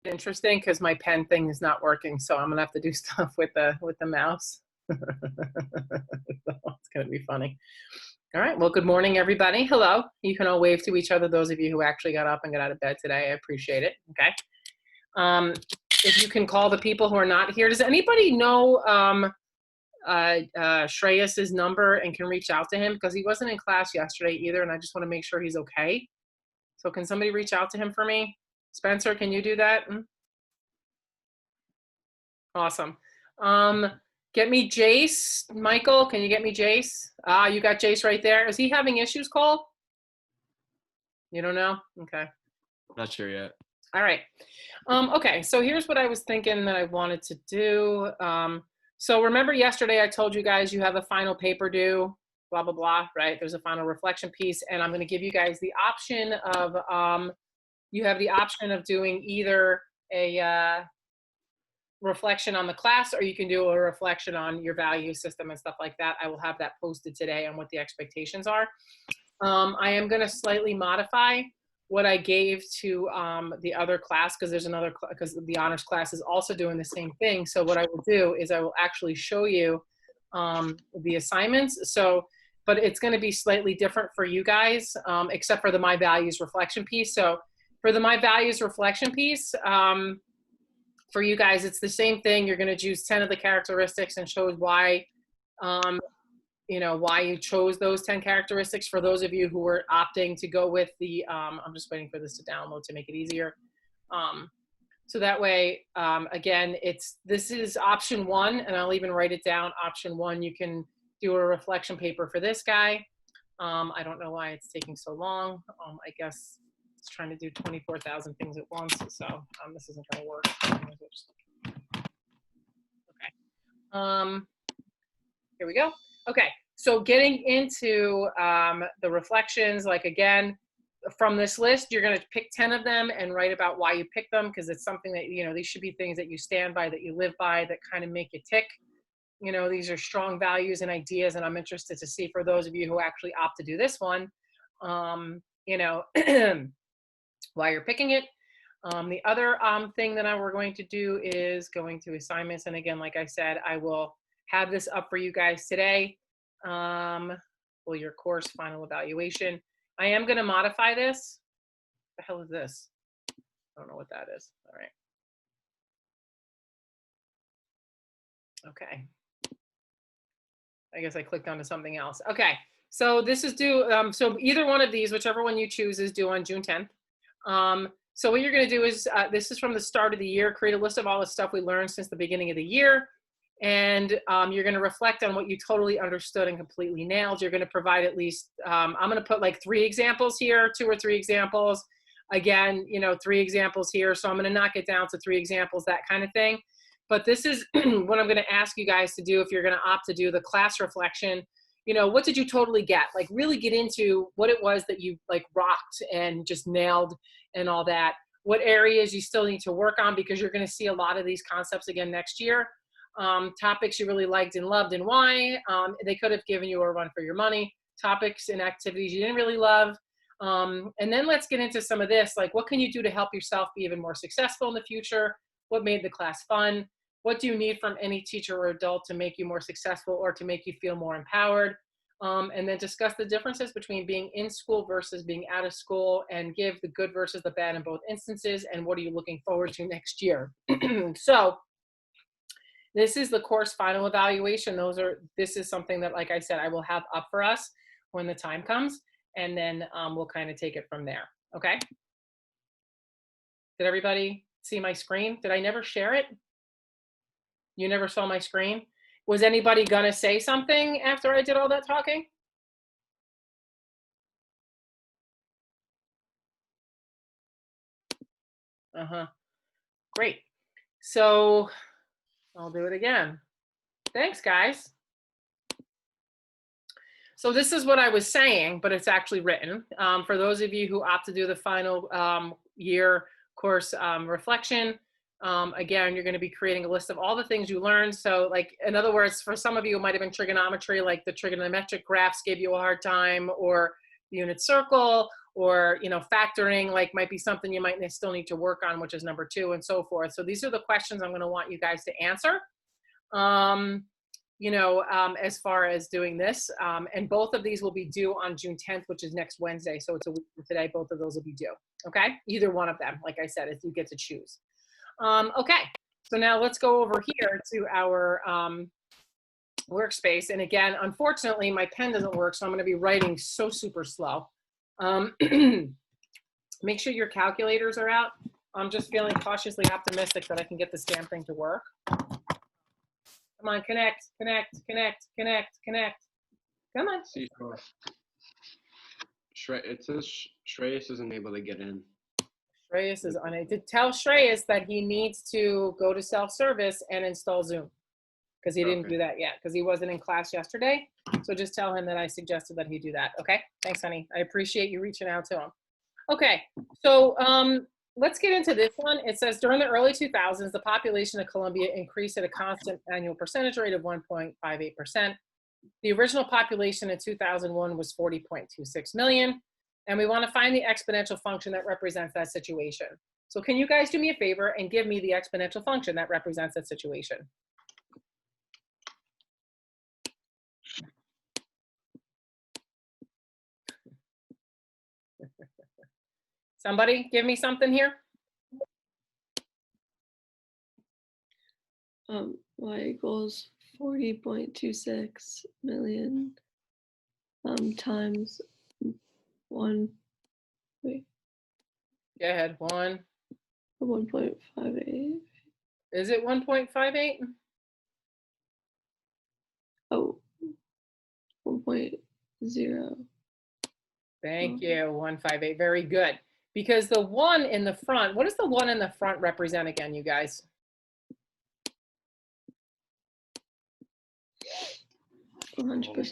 interesting because my pen thing is not working, so I'm gonna have to do stuff with the mouse. It's gonna be funny. All right, well, good morning, everybody. Hello. You can all wave to each other, those of you who actually got up and got out of bed today. I appreciate it. Okay. If you can call the people who are not here. Does anybody know Shreyas's number and can reach out to him? Because he wasn't in class yesterday either, and I just want to make sure he's okay. So can somebody reach out to him for me? Spencer, can you do that? Awesome. Get me Jace. Michael, can you get me Jace? You got Jace right there. Is he having issues, Cole? You don't know? Okay. Not sure yet. All right. Okay, so here's what I was thinking that I wanted to do. So remember yesterday I told you guys you have a final paper due, blah, blah, blah, right? There's a final reflection piece, and I'm going to give you guys the option of, you have the option of doing either a reflection on the class, or you can do a reflection on your value system and stuff like that. I will have that posted today on what the expectations are. I am going to slightly modify what I gave to the other class, because there's another, because the honors class is also doing the same thing. So what I will do is I will actually show you the assignments. So, but it's going to be slightly different for you guys, except for the My Values reflection piece. So for the My Values reflection piece, for you guys, it's the same thing. You're going to choose 10 of the characteristics and show why, you know, why you chose those 10 characteristics. For those of you who were opting to go with the, I'm just waiting for this to download to make it easier. So that way, again, this is option 1, and I'll even write it down. Option 1, you can do a reflection paper for this guy. I don't know why it's taking so long. I guess it's trying to do 24,000 things at once, so this isn't going to work. Okay. Here we go. Okay, so getting into the reflections, like again, from this list, you're going to pick 10 of them and write about why you picked them, because it's something that, you know, these should be things that you stand by, that you live by, that kind of make you tick. You know, these are strong values and ideas, and I'm interested to see, for those of you who actually opt to do this one, you know, why you're picking it. The other thing that we're going to do is going to assignments. And again, like I said, I will have this up for you guys today. Well, your course final evaluation. I am going to modify this. What the hell is this? I don't know what that is. All right. Okay. I guess I clicked onto something else. Okay. So this is due. So either one of these, whichever one you choose, is due on June 10th. So what you're going to do is, this is from the start of the year, create a list of all the stuff we learned since the beginning of the year. And you're going to reflect on what you totally understood and completely nailed. You're going to provide at least, I'm going to put like 3 examples here, 2 or 3 examples. Again, you know, 3 examples here. So I'm going to knock it down to 3 examples, that kind of thing. But this is what I'm going to ask you guys to do if you're going to opt to do the class reflection. You know, what did you totally get? Like really get into what it was that you like rocked and just nailed and all that. What areas you still need to work on, because you're going to see a lot of these concepts again next year. Topics you really liked and loved and why. They could have given you a run for your money. Topics and activities you didn't really love. And then let's get into some of this, like what can you do to help yourself be even more successful in the future? What made the class fun? What do you need from any teacher or adult to make you more successful or to make you feel more empowered? And then discuss the differences between being in school versus being out of school, and give the good versus the bad in both instances. And what are you looking forward to next year? So this is the course final evaluation. This is something that, like I said, I will have up for us when the time comes, and then we'll kind of take it from there. Okay. Did everybody see my screen? Did I never share it? You never saw my screen? Was anybody gonna say something after I did all that talking? Great. So I'll do it again. Thanks, guys. So this is what I was saying, but it's actually written. For those of you who opt to do the final year course reflection, again, you're going to be creating a list of all the things you learned. So like, in other words, for some of you, it might have been trigonometry, like the trigonometric graphs gave you a hard time, or the unit circle, or, you know, factoring like might be something you might still need to work on, which is number 2, and so forth. So these are the questions I'm going to want you guys to answer. You know, as far as doing this, and both of these will be due on June 10th, which is next Wednesday. So it's a week from today. Both of those will be due. Okay, either one of them, like I said, if you get to choose. Okay, so now let's go over here to our workspace. And again, unfortunately, my pen doesn't work, so I'm going to be writing so super slow. Make sure your calculators are out. I'm just feeling cautiously optimistic that I can get this damn thing to work. Come on, connect, connect, connect, connect, connect. Come on. It says Shreyas isn't able to get in. Shreyas is unable to tell Shreyas that he needs to go to self-service and install Zoom, because he didn't do that yet, because he wasn't in class yesterday. So just tell him that I suggested that he do that. Okay, thanks, honey. I appreciate you reaching out to him. Okay, so let's get into this one. It says during the early 2000s, the population of Colombia increased at a constant annual percentage rate of 1.58%. The original population in 2001 was 40.26 million. And we want to find the exponential function that represents that situation. So can you guys do me a favor and give me the exponential function that represents that situation? Somebody give me something here. Y equals 40.26 million times 1. Wait. Go ahead. 1.58. Is it 1.58? Oh, 1.0. Thank you. 158. Very good. Because the 1 in the front, what does the 1 in the front represent again, you guys?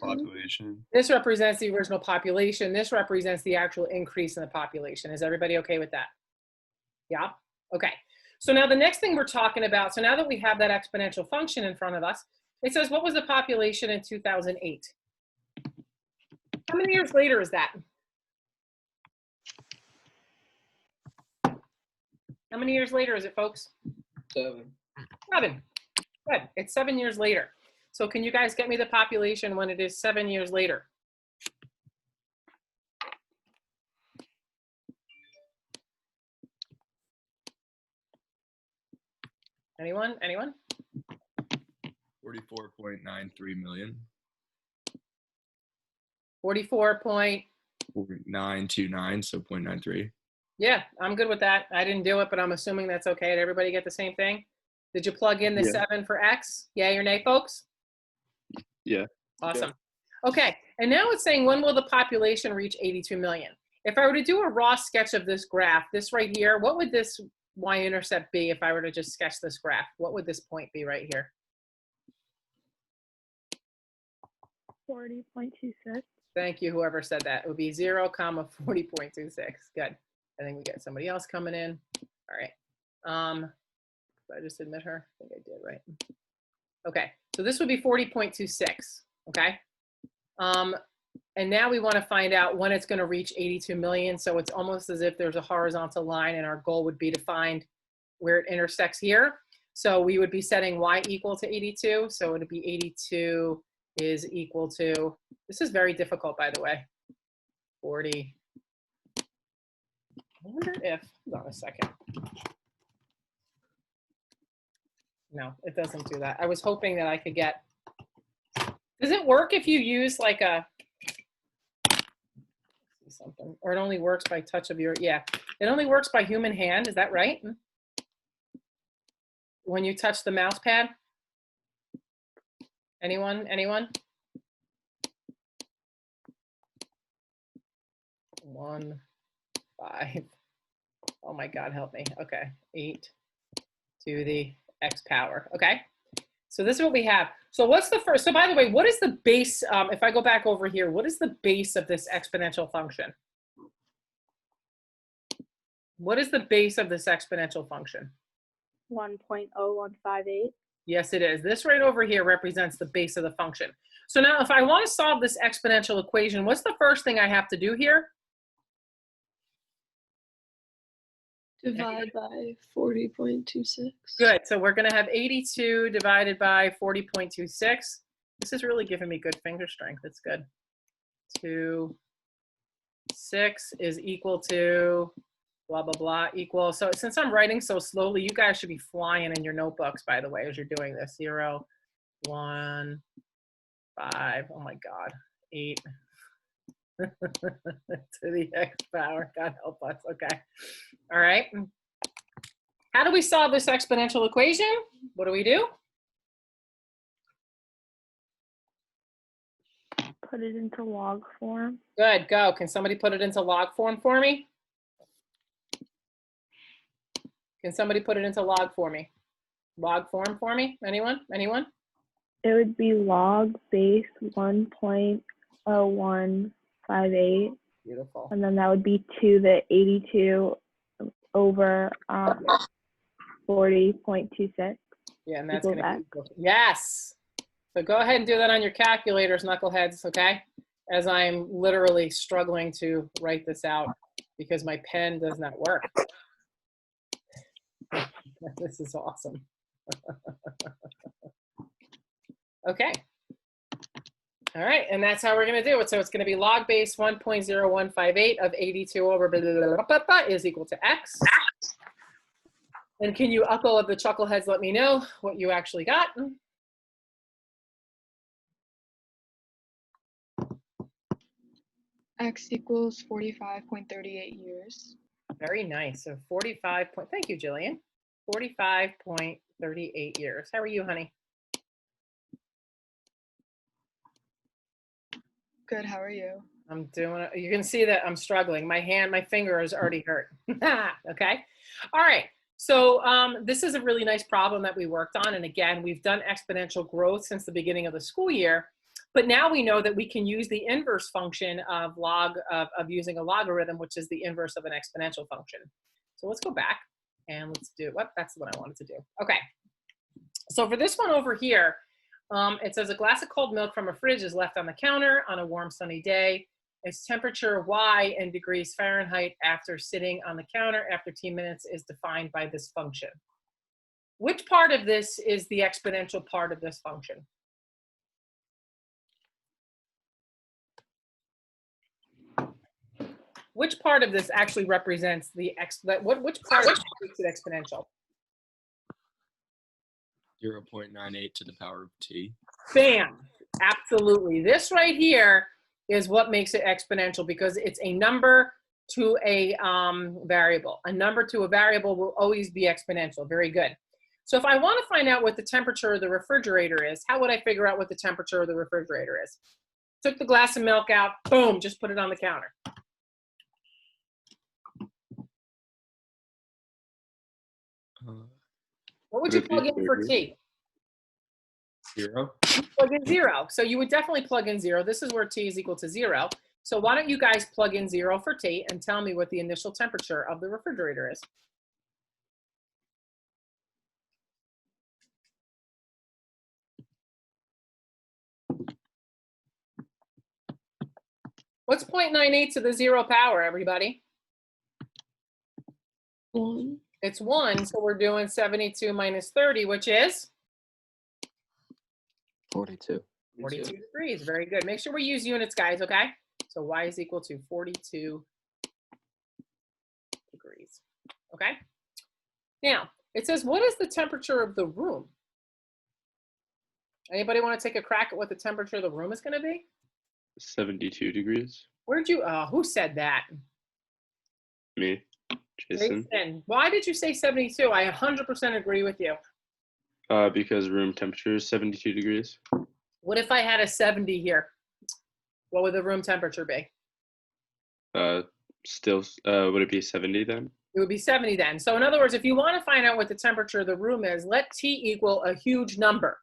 Population. This represents the original population. This represents the actual increase in the population. Is everybody okay with that? Yeah? Okay. So now the next thing we're talking about, so now that we have that exponential function in front of us, it says, what was the population in 2008? How many years later is that? How many years later is it, folks? 7. 7. Good. It's 7 years later. So can you guys get me the population when it is 7 years later? Anyone? Anyone? 44.93 million. 44.929, so 0.93. Yeah, I'm good with that. I didn't do it, but I'm assuming that's okay. Did everybody get the same thing? Did you plug in the 7 for X? Yay or nay, folks? Yeah. Awesome. Okay, and now it's saying, when will the population reach 82 million? If I were to do a raw sketch of this graph, this right here, what would this y-intercept be if I were to just sketch this graph? What would this point be right here? 40.26. Thank you, whoever said that. It would be 0, 40.26. Good. I think we get somebody else coming in. All right. Did I just admit her? I think I did, right? Okay, so this would be 40.26, okay? And now we want to find out when it's going to reach 82 million. So it's almost as if there's a horizontal line, and our goal would be to find where it intersects here. So we would be setting y equal to 82. So it would be 82 is equal to, this is very difficult, by the way, 40. I wonder if, hold on a second. No, it doesn't do that. I was hoping that I could get, does it work if you use like a, something, or it only works by touch of your, yeah, it only works by human hand, is that right? When you touch the mouse pad? Anyone, anyone? 1, 5, oh my God, help me. Okay, 8 to the x power, okay? So this is what we have. So what's the first, so by the way, what is the base, if I go back over here, what is the base of this exponential function? What is the base of this exponential function? 1.0158. Yes, it is. This right over here represents the base of the function. So now if I want to solve this exponential equation, what's the first thing I have to do here? Divide by 40.26. Good. So we're going to have 82 divided by 40.26. This is really giving me good finger strength. It's good. 2, 6 is equal to blah, blah, blah, equal. So since I'm writing so slowly, you guys should be flying in your notebooks, by the way, as you're doing this. 0, 1, 5, oh my God, 8 to the x power. God help us. Okay. All right. How do we solve this exponential equation? What do we do? Put it into log form. Good, go. Can somebody put it into log form for me? Can somebody put it into log for me? Log form for me? Anyone? Anyone? It would be log base 1.0158, Beautiful. and then that would be to the 82 over 40.26. Yeah, and that's equals going to be X. equal to, yes. So go ahead and do that on your calculators, knuckleheads, okay? As I'm literally struggling to write this out because my pen does not work. This is awesome. Okay. All right, and that's how we're going to do it. So it's going to be log base 1.0158 of 82 over blah, blah, blah, blah, blah, is equal to X. And can you, Uncle of the Chuckleheads, let me know what you actually got? X equals 45.38 years. Very nice. So 45 point, thank you, Jillian. 45.38 years. How are you, honey? Good, how are you? I'm doing it. You can see that I'm struggling. My finger is already hurt. Okay. All right. So this is a really nice problem that we worked on. And again, we've done exponential growth since the beginning of the school year. But now we know that we can use the inverse function of using a logarithm, which is the inverse of an exponential function. So let's go back and let's do what? That's what I wanted to do. Okay. So for this one over here, it says a glass of cold milk from a fridge is left on the counter on a warm sunny day. Its temperature Y in degrees Fahrenheit after sitting on the counter after 10 minutes is defined by this function. Which part of this is the exponential part of this function? Which part of this actually represents the which part makes it exponential? 0.98 to the power of t. Bam, absolutely. This right here is what makes it exponential because it's a number to a variable. A number to a variable will always be exponential. Very good. So if I want to find out what the temperature of the refrigerator is, how would I figure out what the temperature of the refrigerator is? Took the glass of milk out, boom, just put it on the counter. What would you plug in for T? 0. Plug in 0. So you would definitely plug in 0. This is where T is equal to 0. So why don't you guys plug in 0 for T and tell me what the initial temperature of the refrigerator is? What's 0.98 to the 0 power, everybody? 1. It's 1, so we're doing 72 minus 30, which is? 42. 42 degrees. Very good. Make sure we use units, guys, okay? So Y is equal to 42 degrees, okay? Now, it says, what is the temperature of the room? Anybody want to take a crack at what the temperature of the room is going to be? 72 degrees. Where'd you, who said that? Me. Jason. Jason. Why did you say 72? I 100% agree with you. Because room temperature is 72 degrees. What if I had a 70 here? What would the room temperature be? Still, would it be 70 then? It would be 70 then. So in other words, if you want to find out what the temperature of the room is, let T equal a huge number.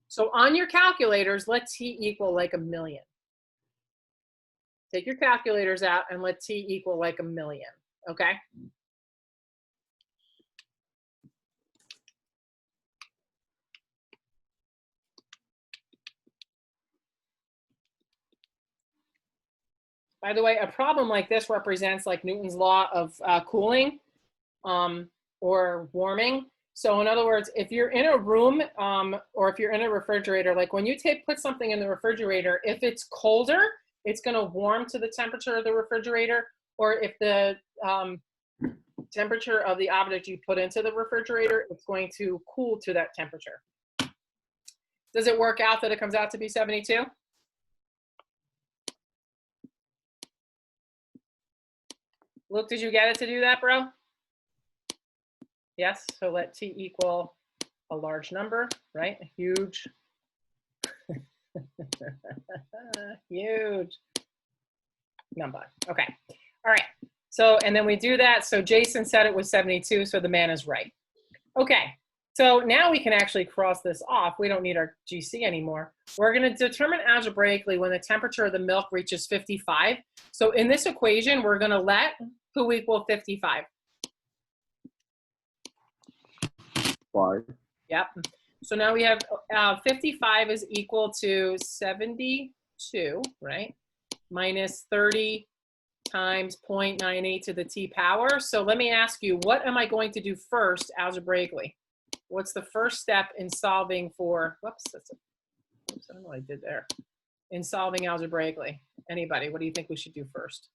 So on your calculators, let T equal like 1,000,000. Take your calculators out and let T equal like 1,000,000, okay? By the way, a problem like this represents like Newton's law of cooling. or warming. So in other words, if you're in a room or if you're in a refrigerator, like when you put something in the refrigerator, if it's colder, it's going to warm to the temperature of the refrigerator. Or if the temperature of the object you put into the refrigerator, it's going to cool to that temperature. Does it work out that it comes out to be 72? Luke, did you get it to do that, bro? Yes, so let T equal a large number, right? A huge, huge number. Okay, all right. So, and then we do that. So Jason said it was 72, so the man is right. Okay, so now we can actually cross this off. We don't need our GC anymore. We're gonna determine algebraically when the temperature of the milk reaches 55. So in this equation, we're gonna let who equal 55? Y. Yep. So now we have 55 is equal to 72, right? Minus 30 times 0.98 to the T power. So let me ask you, what am I going to do first algebraically? What's the first step in solving for, whoops, I don't know what I did there. In solving algebraically. Anybody, what do you think we should do first?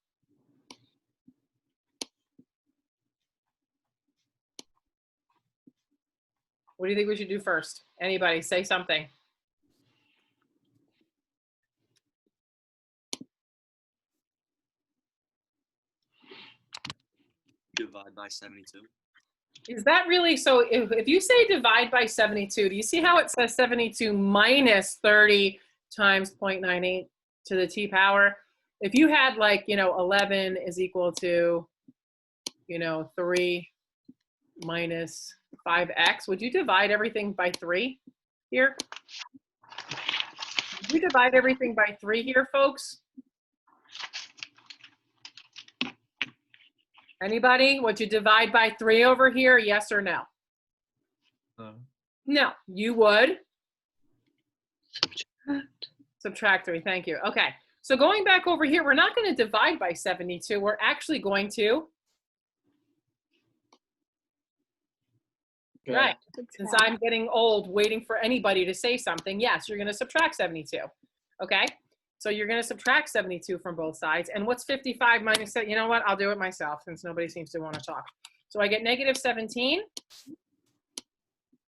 What do you think we should do first? Anybody, say something. Divide by 72. Is that really, so if you say divide by 72, do you see how it says 72 minus 30 times 0.98 to the T power? If you had like, 11 is equal to, 3 minus 5x, would you divide everything by 3 here? Would you divide everything by 3 here, folks? Anybody? Would you divide by 3 over here? Yes or no? No, you would subtract 3. Thank you. Okay. So going back over here, we're not going to divide by 72. We're actually going to, right. Since I'm getting old, waiting for anybody to say something, yes, you're going to subtract 72. Okay. So you're going to subtract 72 from both sides. And what's 55 minus 7? You know what? I'll do it myself since nobody seems to want to talk. So I get negative 17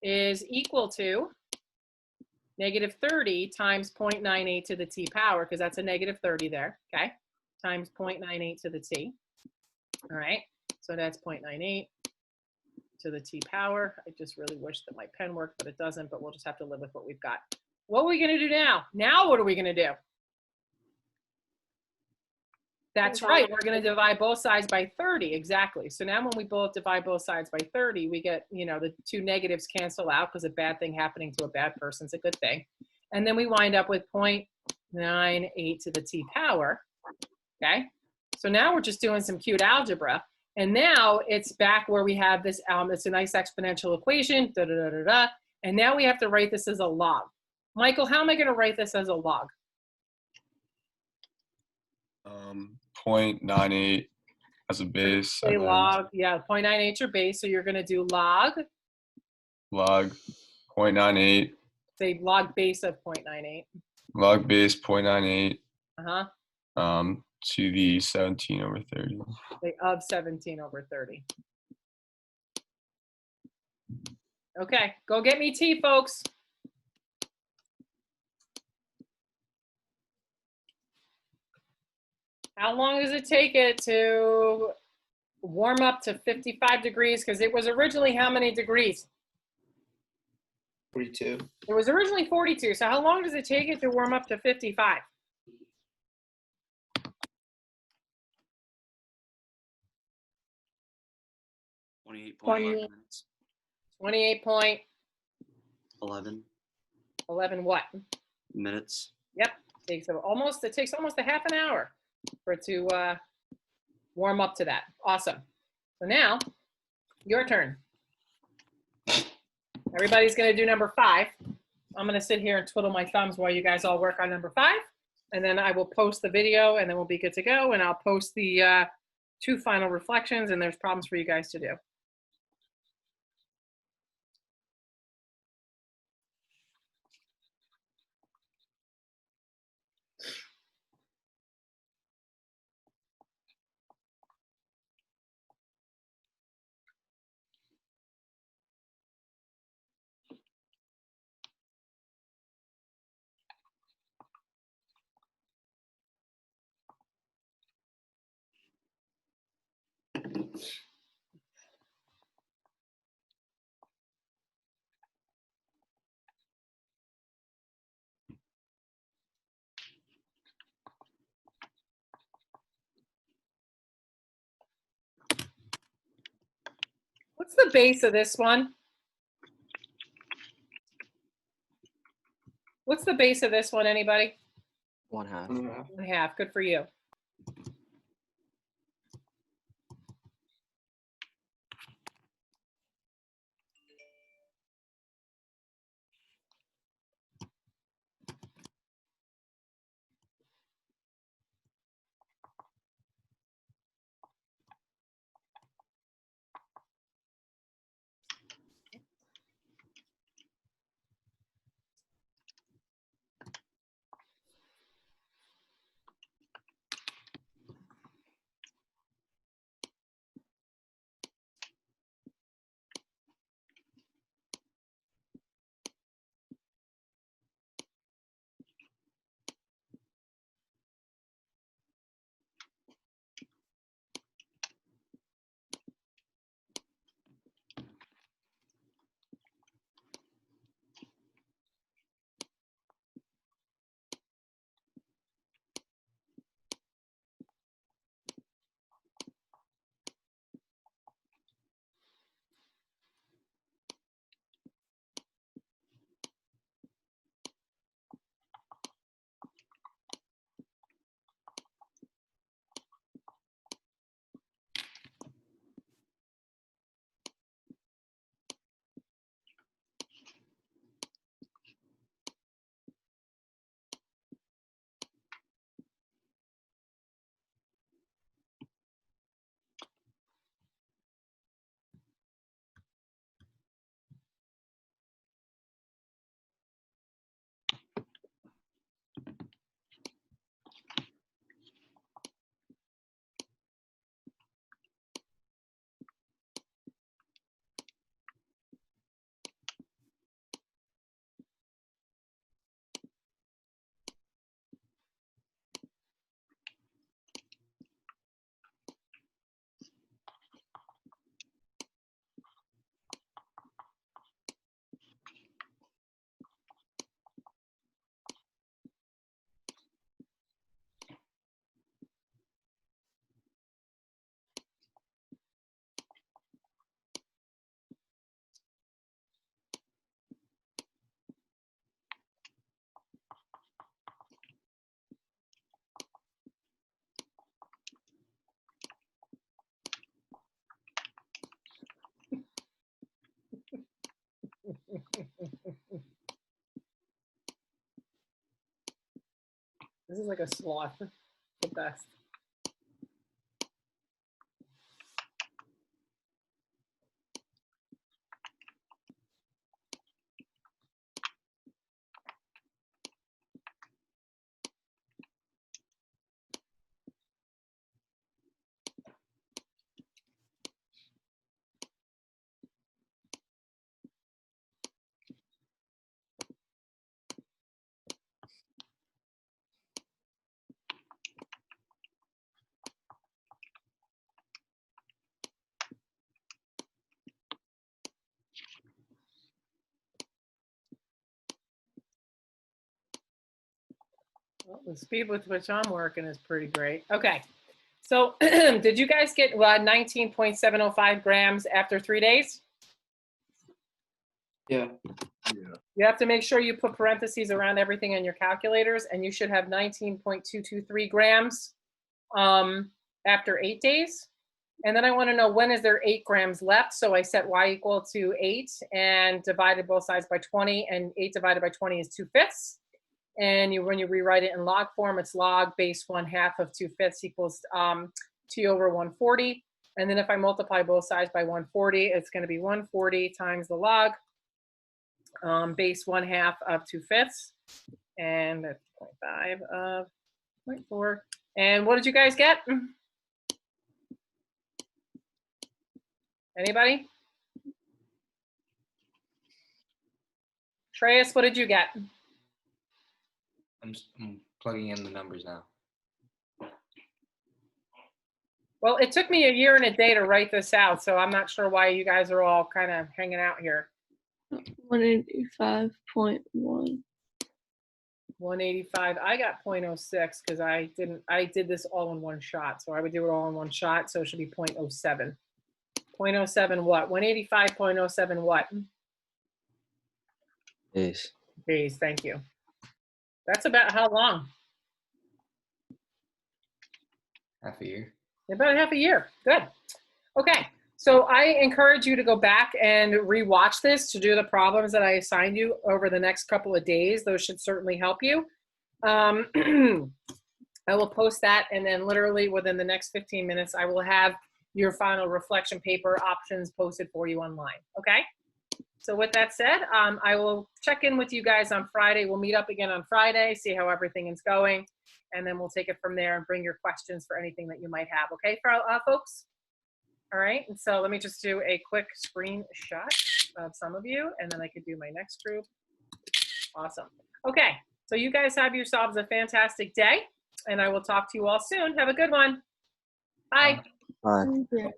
is equal to negative 30 times 0.98 to the T power, because that's a negative 30 there, okay? Times 0.98 to the T. All right, so that's 0.98 to the T power. I just really wish that my pen worked, but it doesn't, but we'll just have to live with what we've got. What are we going to do now? Now what are we going to do? That's right. We're going to divide both sides by 30. Exactly. So now when we both divide both sides by 30, we get, the two negatives cancel out because a bad thing happening to a bad person is a good thing. And then we wind up with 0.98 to the T power. Okay. So now we're just doing some cute algebra. And now it's back where we have this, it's a nice exponential equation. And now we have to write this as a log. Michael, how am I going to write this as a log? 0.98 as a base. Say log, yeah, 0.98 your base. So you're going to do log 0.98. Say log base of 0.98. Log base 0.98. Uh-huh. To the 17 over 30. Say of 17 over 30. Okay, go get me tea, folks. How long does it take it to warm up to 55 degrees? Because it was originally how many degrees? 42. It was originally 42. So how long does it take it to warm up to 55? 28.1 minutes. 28.11 11 what? minutes. Yep. It takes almost a half an hour for it to warm up to that. Awesome. So now, your turn. Everybody's going to do number 5. I'm going to sit here and twiddle my thumbs while you guys all work on number 5. And then I will post the video, and then we'll be good to go. And I'll post the 2 final reflections, and there's problems for you guys to do. What's the base of this one? What's the base of this one, anybody? 1/2. 1/2, good for you. This is like a sloth. The best. Well, the speed with which I'm working is pretty great. Okay, so did you guys get 19.705 grams after 3 days? Yeah. You have to make sure you put parentheses around everything in your calculators, and you should have 19.223 grams after 8 days. And then I want to know, when is there 8 grams left? So I set y equal to 8 and divided both sides by 20, and 8 divided by 20 is 2/5. And when you rewrite it in log form, it's log base 1/2 of 2/5 equals t over 140. And then if I multiply both sides by 140, it's going to be 140 times the log base 1/2 of 2/5, and that's 0.5 of 0.4. And what did you guys get? Anybody? Treyas, what did you get? I'm plugging in the numbers now. Well, it took me a year and a day to write this out, so I'm not sure why you guys are all kind of hanging out here. 185.1. 185. I got 0.06 because I did this all in one shot. So I would do it all in one shot. So it should be 0.07. 0.07 what? 185.07 what? Days. Days, thank you. That's about how long? Half a year. About half a year. Good. Okay. So I encourage you to go back and rewatch this to do the problems that I assigned you over the next couple of days. Those should certainly help you. I will post that, and then literally within the next 15 minutes, I will have your final reflection paper options posted for you online. Okay? So with that said, I will check in with you guys on Friday. We'll meet up again on Friday, see how everything is going, and then we'll take it from there and bring your questions for anything that you might have. Okay, folks? All right, and so let me just do a quick screenshot of some of you, and then I could do my next group. Awesome. Okay, so you guys have yourselves a fantastic day, and I will talk to you all soon. Have a good one. Bye. Bye. Thank you.